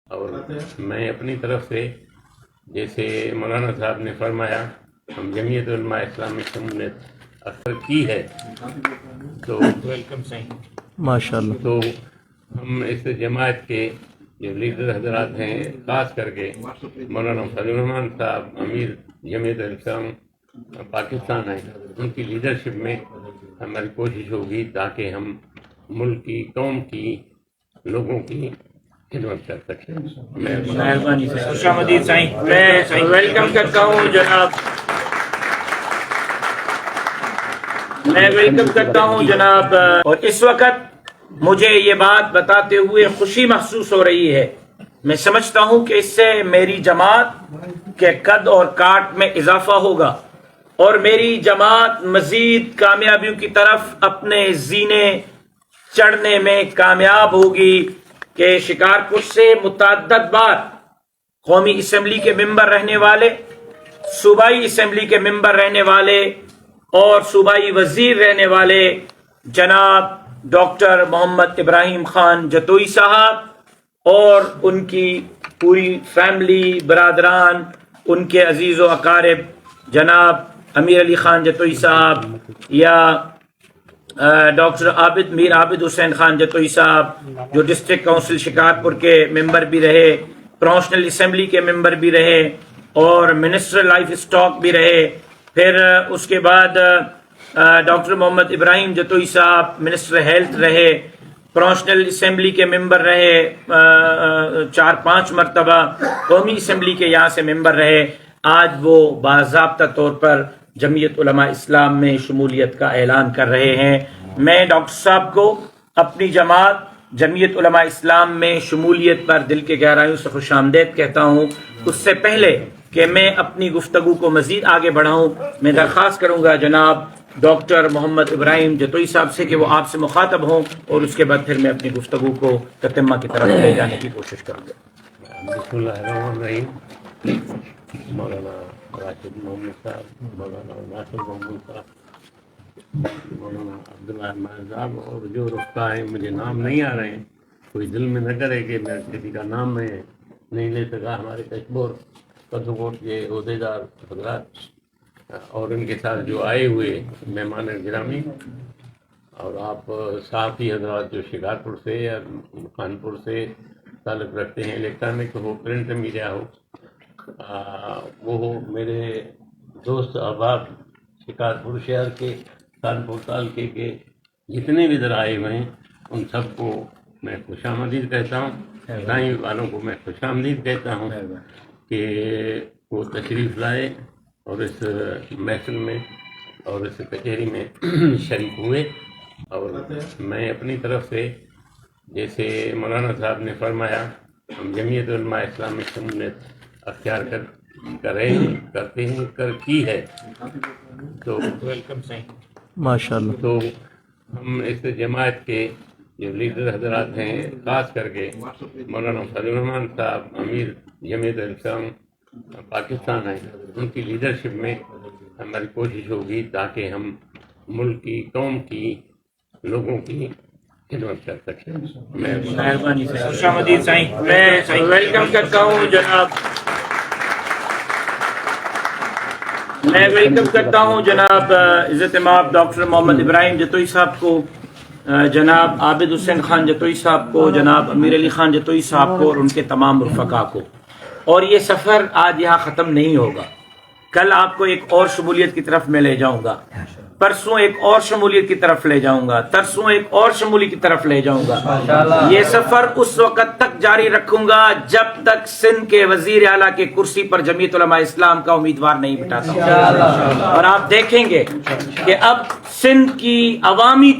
اور میں اپنی طرف سے جیسے مولانا صاحب نے فرمایا ہم جمعیت علماء اسلام میں شمولیت اکثر کی ہے تو ویلکم صحیح ماشاء اللہ، تو ہم اس جماعت کے جو لیڈر حضرات ہیں خاص کر کے مولانا فضل الرحمان صاحب امیر جمعیت اسلام پاکستان ہیں، ان کی لیڈرشپ میں ہماری کوشش ہوگی تاکہ ہم ملک کی قوم کی لوگوں کی خدمت کر سکیں۔ مہربانی سے خوش آمدید سائیں، میں ویلکم کرتا ہوں جناب اور اس وقت مجھے یہ بات بتاتے ہوئے خوشی محسوس ہو رہی ہے، میں سمجھتا ہوں کہ اس سے میری جماعت کے قد اور کاٹ میں اضافہ ہوگا اور میری جماعت مزید کامیابیوں کی طرف اپنے زینے چڑھنے میں کامیاب ہوگی کہ شکارپور سے متعدد بار قومی اسمبلی کے ممبر رہنے والے، صوبائی اسمبلی کے ممبر رہنے والے اور صوبائی وزیر رہنے والے جناب ڈاکٹر محمد ابراہیم خان جتوئی صاحب اور ان کی پوری فیملی، برادران، ان کے عزیز و اقارب جناب امیر علی خان جتوئی صاحب یا ڈاکٹر میر عابد حسین خان جتوئی صاحب جو ڈسٹرکٹ کونسل شکارپور کے ممبر بھی رہے، پروفیشنل اسمبلی کے ممبر بھی رہے اور منسٹر لائف اسٹاک بھی رہے، پھر اس کے بعد ڈاکٹر محمد ابراہیم جتوئی صاحب منسٹر ہیلتھ رہے، پروفیشنل اسمبلی کے ممبر رہے، 4-5 مرتبہ قومی اسمبلی کے یہاں سے ممبر رہے، آج وہ باضابطہ طور پر جمعیت علماء اسلام میں شمولیت کا اعلان کر رہے ہیں۔ میں ڈاکٹر صاحب کو اپنی جماعت جمعیت علماء اسلام میں شمولیت پر دل کے گہرائیوں سے خوش آمدید کہتا ہوں۔ اس سے پہلے کہ میں اپنی گفتگو کو مزید آگے بڑھاؤں، میں درخواست کروں گا جناب ڈاکٹر محمد ابراہیم جتوئی صاحب سے کہ وہ آپ سے مخاطب ہوں اور اس کے بعد پھر میں اپنی گفتگو کو تتمہ کی طرف لے جانے کی کوشش کروں گا۔ بسم اللہ الرحمن الرحیم۔ مولانا راشد محمد صاحب، مولانا ناصر محمد صاحب، مولانا عبداللہ احمد صاحب اور جو رفقا ہیں، مجھے نام نہیں آ رہے ہیں، کوئی دل میں نہ کرے کہ میں کسی کا نام میں نہیں لے سکا۔ ہمارے کشمور قدوکوٹ کے عہدیدار حضرات اور ان کے ساتھ جو آئے ہوئے مہمان گرامی اور آپ صحافی حضرات جو شکارپور سے یا خانپور سے تعلق رکھتے ہیں، الیکٹرانک ہو، پرنٹ میڈیا ہو، وہ ہو میرے دوست احباب شکارپور شہر کے، خانپور تعلقے کے جتنے بھی ادھر آئے ہوئے ہیں، ان سب کو میں خوش آمدید کہتا ہوں۔ سائیں والوں کو میں خوش آمدید کہتا ہوں کہ وہ تشریف لائے اور اس محفل میں اور اس کچہری میں شریک ہوئے، اور میں اپنی طرف سے جیسے مولانا صاحب نے فرمایا ہم جمعیت علماء اسلام میں شمولیت اختیار کر رہے ہیں، کرتے ہیں، کی ہے تو ویلکم صحیح ماشاء اللہ، تو ہم اس جماعت کے جو لیڈر حضرات ہیں خاص کر کے مولانا فضل الرحمان صاحب امیر جمعیت اسلام پاکستان ہیں، ان کی لیڈرشپ میں ہماری کوشش ہوگی تاکہ ہم ملک کی قوم کی لوگوں کی خدمت کر سکیں۔ مہربانی سے خوش آمدید سائیں، میں ویلکم کرتا ہوں جناب عزت مآب ڈاکٹر محمد ابراہیم جتوئی صاحب کو، جناب عابد حسین خان جتوئی صاحب کو، جناب امیر علی خان جتوئی صاحب کو اور ان کے تمام رفقا کو۔ اور یہ سفر آج یہاں ختم نہیں ہوگا، کل آپ کو ایک اور شمولیت کی طرف میں لے جاؤں گا، پرسوں ایک اور شمولیت کی طرف لے جاؤں گا، ترسوں ایک اور شمولیت کی طرف لے جاؤں گا۔ یہ سفر اس وقت تک جاری رکھوں گا جب تک سندھ کے وزیر اعلیٰ کے کرسی پر جمعیت علماء اسلام کا امیدوار نہیں بٹھاتا ہوں، اور آپ دیکھیں گے کہ اب سندھ کی عوامی